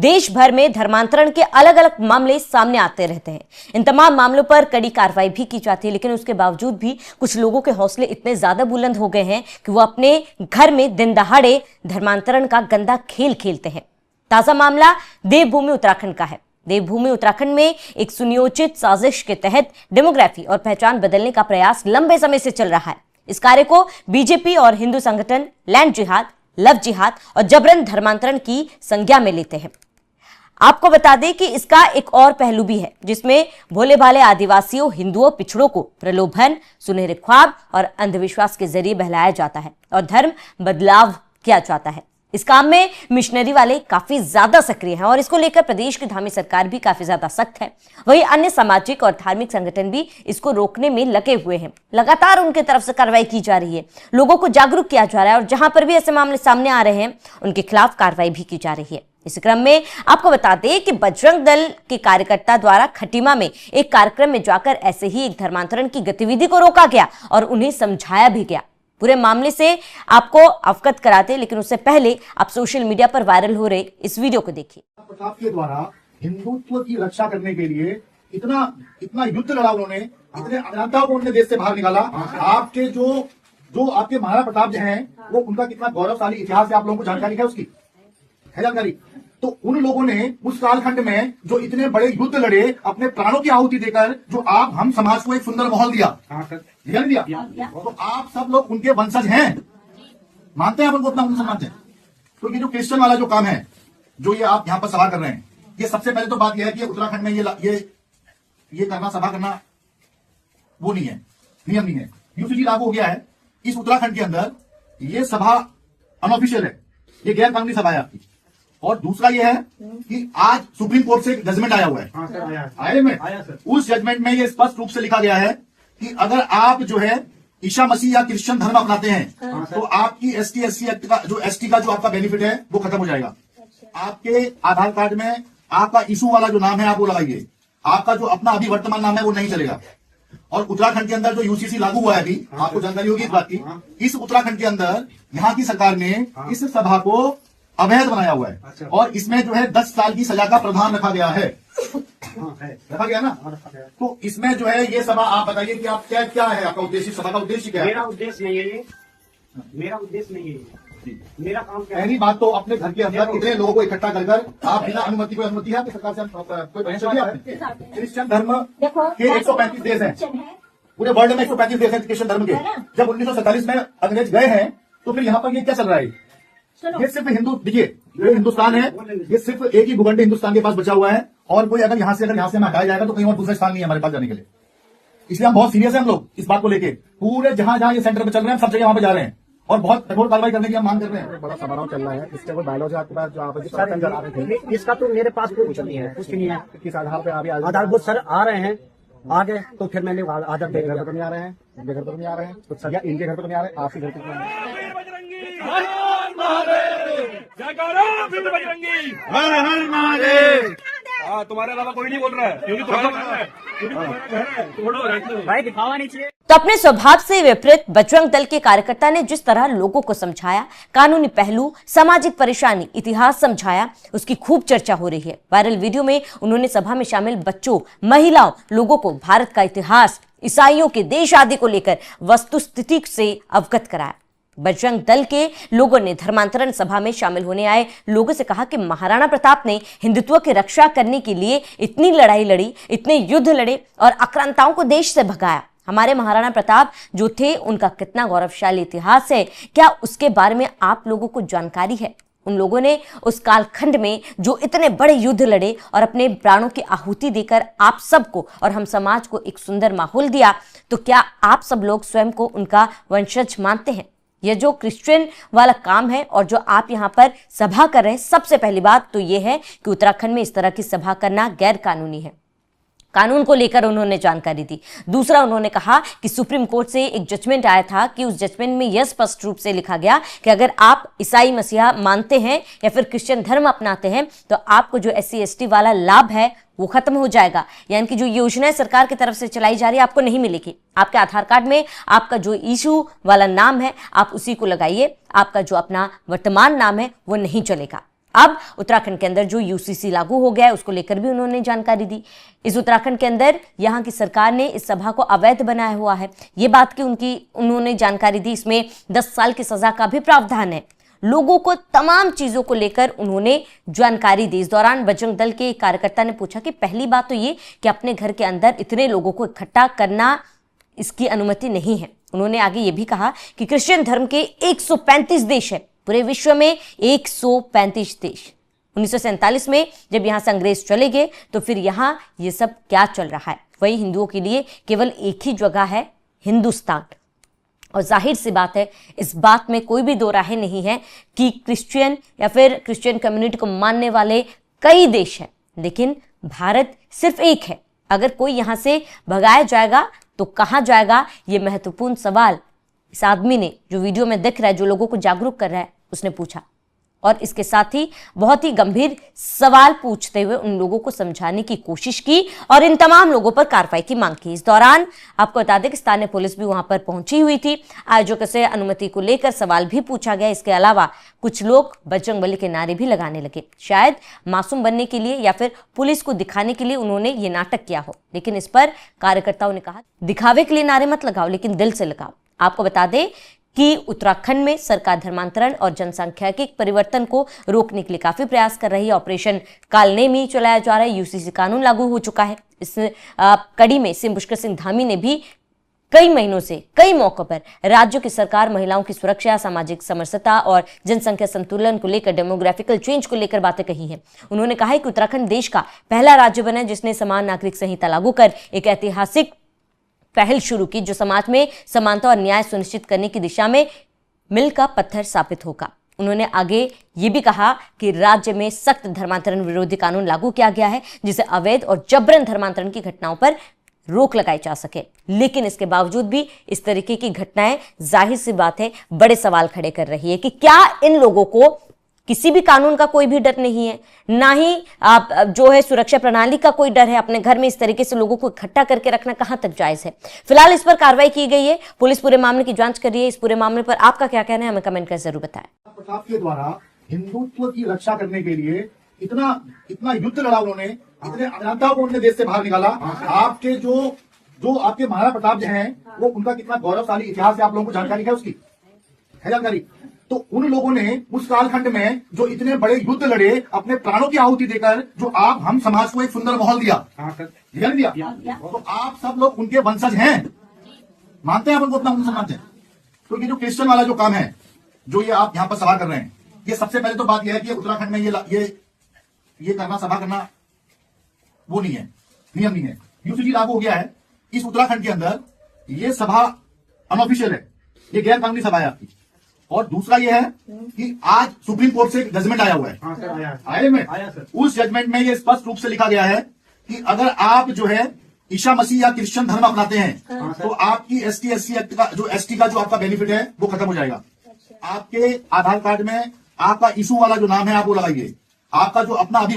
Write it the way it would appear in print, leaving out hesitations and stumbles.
देश भर में धर्मांतरण के अलग अलग मामले सामने आते रहते हैं। इन तमाम मामलों पर कड़ी कार्रवाई भी की जाती है, लेकिन उसके बावजूद भी कुछ लोगों के हौसले इतने ज्यादा बुलंद हो गए हैं कि वो अपने घर में दिन दहाड़े धर्मांतरण का गंदा खेल खेलते हैं। ताजा मामला देवभूमि उत्तराखंड का है। देवभूमि उत्तराखंड में एक सुनियोजित साजिश के तहत डेमोग्राफी और पहचान बदलने का प्रयास लंबे समय से चल रहा है। इस कार्य को बीजेपी और हिंदू संगठन लैंड जिहाद, लव जिहाद और जबरन धर्मांतरण की संज्ञा में लेते हैं। आपको बता दें कि इसका एक और पहलू भी है, जिसमें भोले भाले आदिवासियों, हिंदुओं, पिछड़ों को प्रलोभन, सुनहरे ख्वाब और अंधविश्वास के जरिए बहलाया जाता है और धर्म बदलाव किया जाता है। इस काम में मिशनरी वाले काफी ज्यादा सक्रिय हैं और इसको लेकर प्रदेश की धामी सरकार भी काफी ज्यादा सख्त है। वहीं अन्य सामाजिक और धार्मिक संगठन भी इसको रोकने में लगे हुए हैं। लगातार उनके तरफ से कार्रवाई की जा रही है, लोगों को जागरूक किया जा रहा है और जहां पर भी ऐसे मामले सामने आ रहे हैं उनके खिलाफ कार्रवाई भी की जा रही है। इस क्रम में आपको बता दें कि बजरंग दल के कार्यकर्ता द्वारा खटीमा में एक कार्यक्रम में जाकर ऐसे ही एक धर्मांतरण की गतिविधि को रोका गया और उन्हें समझाया भी गया। पूरे मामले से आपको अवगत कराते, लेकिन उससे पहले आप सोशल मीडिया पर वायरल हो रहे इस वीडियो को देखिए। प्रताप के द्वारा हिंदुत्व की रक्षा करने के लिए इतना युद्ध लड़ा उन्होंने, इतने अनाथाओं को उन्होंने देश से बाहर निकाला। आपके जो आपके महाराणा प्रताप जो हैं, वो उनका कितना गौरवशाली इतिहास है, आप लोगों को जानकारी है उसकी, है जानकारी। तो उन लोगों ने उस कालखंड में जो इतने बड़े युद्ध लड़े, अपने प्राणों की आहुति देकर जो हम समाज को एक सुंदर माहौल दिया, ध्यान दिया। तो आप सब लोग उनके वंशज हैं, मानते हैं आप उनको, अपना वंशज मानते हैं। तो ये जो क्रिश्चियन वाला जो काम है, जो ये आप यहाँ पर सभा कर रहे हैं, ये सबसे पहले तो बात यह है कि उत्तराखंड में ये करना, सभा करना वो नहीं है, नियम नहीं है, यूसीसी लागू हो गया है। इस उत्तराखंड के अंदर ये सभा अनऑफिशियल है, ये गैर कानूनी सभा है आपकी। और दूसरा ये है कि आज सुप्रीम कोर्ट से एक जजमेंट आया हुआ है, आया उस जजमेंट में ये स्पष्ट रूप से लिखा गया है कि अगर आप जो है ईसा मसीह या क्रिश्चियन धर्म अपनाते हैं तो आपकी एसटी एक्ट का जो आपका बेनिफिट है वो खत्म हो जाएगा। आपके आधार कार्ड में आपका इशू वाला जो नाम है आप वो लगाइए, आपका जो अपना अभी वर्तमान नाम है वो नहीं चलेगा। और उत्तराखंड के अंदर जो यूसीसी लागू हुआ है अभी, आपको जानकारी होगी इस बात की, इस उत्तराखंड के अंदर यहाँ की सरकार ने इस सभा को अवैध बनाया हुआ है और इसमें जो है 10 साल की सजा का प्रावधान रखा गया है, रखा गया ना। तो इसमें जो है ये सभा, आप बताइए कि आप क्या है आपका उद्देश्य, सभा का उद्देश्य क्या है? मेरा उद्देश्य नहीं है ये, मेरा उद्देश्य नहीं है ये, मेरा काम क्या है? पहली बात तो अपने घर के अंदर इतने लोगों को इकट्ठा कर आप बिना अनुमति, कोई अनुमति है आपकी सरकार से कोई परमिशन दिया आपने? क्रिश्चियन धर्म के 135 देश हैं, पूरे वर्ल्ड में 135 देश हैं क्रिश्चियन धर्म के। जब 1947 में अंग्रेज गए हैं तो फिर यहाँ पर ये क्या चल रहा है? ये सिर्फ हिंदू, देखिए ये हिंदुस्तान है, ये सिर्फ एक ही भूखंड हिंदुस्तान के पास बचा हुआ है और कोई अगर यहाँ से हमें हटाया जाएगा तो कहीं और दूसरे स्थान नहीं है हमारे पास जाने के लिए। इसलिए हम बहुत सीरियस हैं हम लोग इस बात को लेके। पूरे जहां ये सेंटर पे चल रहे हैं, सब जगह वहां पे जा रहे हैं और बहुत कठोर कार्रवाई करने की हम मांग कर रहे हैं। बड़ा समारोह चल रहा है, इसके कोई बायोलॉजी आपके पास जो आप नजर आ रहे थे, इसका तो मेरे पास कुछ नहीं है, कुछ नहीं है। किस आधार पे अभी आधारभूत सर आ रहे हैं आगे, तो फिर मैंने आधार घर पर तो नहीं आ रहे हैं, इनके घर पर तो नहीं आ रहे हैं, कुछ या इनके घर पर तो नहीं आ रहे, आपके घर पर नहीं आ रहे। हर हर महादेव। तुम्हारे अलावा कोई नहीं बोल रहा है, क्योंकि भाई दिखावा नहीं चाहिए। तो अपने स्वभाव से विपरीत बजरंग दल के कार्यकर्ता ने जिस तरह लोगों को समझाया, कानूनी पहलू, सामाजिक परेशानी, इतिहास समझाया, उसकी खूब चर्चा हो रही है। वायरल वीडियो में उन्होंने सभा में शामिल बच्चों, महिलाओं, लोगों को भारत का इतिहास, ईसाइयों के देश आदि को लेकर वस्तुस्थिति से अवगत कराया। बजरंग दल के लोगों ने धर्मांतरण सभा में शामिल होने आए लोगों से कहा कि महाराणा प्रताप ने हिंदुत्व की रक्षा करने के लिए इतनी लड़ाई लड़ी, इतने युद्ध लड़े और आक्रांताओं को देश से भगाया। हमारे महाराणा प्रताप जो थे, उनका कितना गौरवशाली इतिहास है, क्या उसके बारे में आप लोगों को जानकारी है? उन लोगों ने उस कालखंड में जो इतने बड़े युद्ध लड़े और अपने प्राणों की आहुति देकर आप सबको और हम समाज को एक सुंदर माहौल दिया, तो क्या आप सब लोग स्वयं को उनका वंशज मानते हैं? यह जो क्रिश्चियन वाला काम है और जो आप यहाँ पर सभा कर रहे हैं, सबसे पहली बात तो यह है कि उत्तराखंड में इस तरह की सभा करना गैर कानूनी है। कानून को लेकर उन्होंने जानकारी दी। दूसरा, उन्होंने कहा कि सुप्रीम कोर्ट से एक जजमेंट आया था कि उस जजमेंट में यह स्पष्ट रूप से लिखा गया कि अगर आप ईसाई मसीहा मानते हैं या फिर क्रिश्चियन धर्म अपनाते हैं तो आपको जो SC ST वाला लाभ है वो खत्म हो जाएगा, यानी कि जो योजनाएं सरकार की तरफ से चलाई जा रही है आपको नहीं मिलेगी। आपके आधार कार्ड में आपका जो इशू वाला नाम है आप उसी को लगाइए, आपका जो अपना वर्तमान नाम है वो नहीं चलेगा। अब उत्तराखंड के अंदर जो यूसीसी लागू हो गया है उसको लेकर भी उन्होंने जानकारी दी। इस उत्तराखंड के अंदर यहाँ की सरकार ने इस सभा को अवैध बनाया हुआ है, ये बात की उन्होंने जानकारी दी। इसमें 10 साल की सजा का भी प्रावधान है। लोगों को तमाम चीजों को लेकर उन्होंने जानकारी दी। इस दौरान बजरंग दल के एक कार्यकर्ता ने पूछा कि पहली बात तो ये कि अपने घर के अंदर इतने लोगों को इकट्ठा करना, इसकी अनुमति नहीं है। उन्होंने आगे ये भी कहा कि क्रिश्चियन धर्म के 135 देश है, पूरे विश्व में 135 देश। 1947 में जब यहां से अंग्रेज चले गए तो फिर यहां ये सब क्या चल रहा है। वही हिंदुओं के लिए केवल एक ही जगह है, हिंदुस्तान। और जाहिर सी बात है, इस बात में कोई भी दो राहें नहीं है कि क्रिश्चियन या फिर क्रिश्चियन कम्युनिटी को मानने वाले कई देश हैं, लेकिन भारत सिर्फ एक है। अगर कोई यहां से भगाया जाएगा तो कहां जाएगा, ये महत्वपूर्ण सवाल इस आदमी ने, जो वीडियो में दिख रहा है, जो लोगों को जागरूक कर रहा है, उसने पूछा। और इसके साथ ही बहुत ही गंभीर सवाल पूछते हुए उन लोगों को समझाने की कोशिश की और इन तमाम लोगों पर कार्रवाई की मांग की। इस दौरान आपको बता दें कि स्थानीय पुलिस भी वहां पर पहुंची हुई थी। आयोजकों से अनुमति को लेकर सवाल भी पूछा गया। इसके अलावा कुछ लोग बजरंगबली के नारे भी लगाने लगे, शायद मासूम बनने के लिए या फिर पुलिस को दिखाने के लिए उन्होंने ये नाटक किया हो। लेकिन इस पर कार्यकर्ताओं ने कहा, दिखावे के लिए नारे मत लगाओ, लेकिन दिल से लगाओ। आपको बता दें कि उत्तराखंड में सरकार धर्मांतरण और जनसांख्यिकी परिवर्तन को रोकने के लिए काफी प्रयास कर रही है। ऑपरेशन कालनेमी चलाया जा रहा है। यूसीसी कानून लागू हो चुका है। इस कड़ी में सीएम पुष्कर सिंह धामी ने भी कई महीनों से कई मौकों पर राज्यों की सरकार महिलाओं की सुरक्षा, सामाजिक समरसता और जनसंख्या संतुलन को लेकर, डेमोग्राफिकल चेंज को लेकर बातें कही हैं। उन्होंने कहा है कि उत्तराखंड देश का पहला राज्य बना है जिसने समान नागरिक संहिता लागू कर एक ऐतिहासिक पहल शुरू की, जो समाज में समानता और न्याय सुनिश्चित करने की दिशा में मील का पत्थर साबित होगा। उन्होंने आगे ये भी कहा कि राज्य में सख्त धर्मांतरण विरोधी कानून लागू किया गया है, जिससे अवैध और जबरन धर्मांतरण की घटनाओं पर रोक लगाई जा सके। लेकिन इसके बावजूद भी इस तरीके की घटनाएं, जाहिर सी बात है, बड़े सवाल खड़े कर रही है कि क्या इन लोगों को किसी भी कानून का कोई भी डर नहीं है, ना ही आप जो है सुरक्षा प्रणाली का कोई डर है। अपने घर में इस तरीके से लोगों को इकट्ठा करके रखना कहां तक जायज है। फिलहाल इस पर कार्रवाई की गई है। पुलिस पूरे मामले की जांच कर रही है। इस पूरे मामले पर आपका क्या कहना है, हमें कमेंट कर जरूर बताएं। प्रताप के द्वारा हिंदुत्व की रक्षा करने के लिए इतना युद्ध लड़ा उन्होंने, इतने अज्ञाताओं को उन्होंने देश से बाहर निकाला। आपके जो आपके महाराणा प्रताप जो हैं, वो उनका कितना गौरवशाली इतिहास है, आप लोगों को जानकारी है, उसकी है जानकारी। तो उन लोगों ने उस कालखंड में जो इतने बड़े युद्ध लड़े, अपने प्राणों की आहुति देकर, जो हम समाज को एक सुंदर माहौल दिया, तो आप सब लोग उनके वंशज हैं, मानते हैं आप उनको, अपना उनसे मानते हैं। तो ये जो क्रिश्चियन वाला जो काम है, जो ये आप यहाँ पर सभा कर रहे हैं, ये सबसे पहले तो बात यह है कि उत्तराखंड में ये करना, सभा करना वो नहीं है, नियम नहीं है। यूसीसी लागू हो गया है इस उत्तराखंड के अंदर, ये सभा अनऑफिशियल है, ये गैर कानूनी सभा है आपकी। और दूसरा ये है कि आज सुप्रीम कोर्ट से एक जजमेंट आया हुआ है, आया सर। उस जजमेंट में ये स्पष्ट रूप से लिखा गया है कि अगर आप जो है ईसा मसीह या क्रिश्चियन धर्म अपनाते हैं, तो आपकी ST/SC एक्ट का जो आपका बेनिफिट है वो खत्म हो जाएगा। आपके आधार कार्ड में आपका ईशू वाला जो नाम है आप वो लगाइए, आपका जो अपना अभी